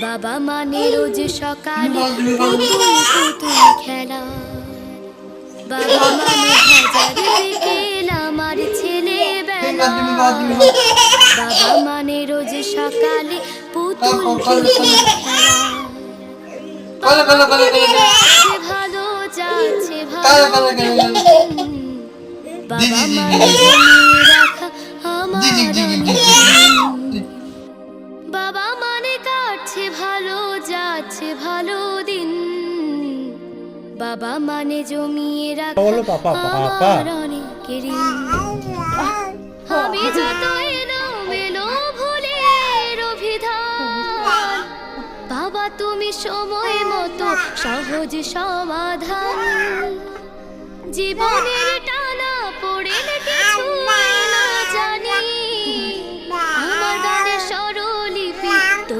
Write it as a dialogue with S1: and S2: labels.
S1: বাবা মানে রোজ সকালে পুতুল পুতুল খেলা, বাবা মানে হাজার বিকেল আমার ছেলেবেলা, বাবা মানে রোজ সকালে পুতুল পুতুল খেলা, বাবা মানে যাচ্ছে ভালো যাচ্ছে ভালো দিন, বাবা মানে জমিয়ে রাখা আমার অনেক ঋণ। বাবা মানে কাটছে ভালো যাচ্ছে ভালো দিন, বাবা মানে জমিয়ে রাখা আমার অনেক ঋণ। আমি যত এলোমেলো ভুলের অভিধান, বাবা তুমি সময় মতো সহজ সমাধান, জীবনের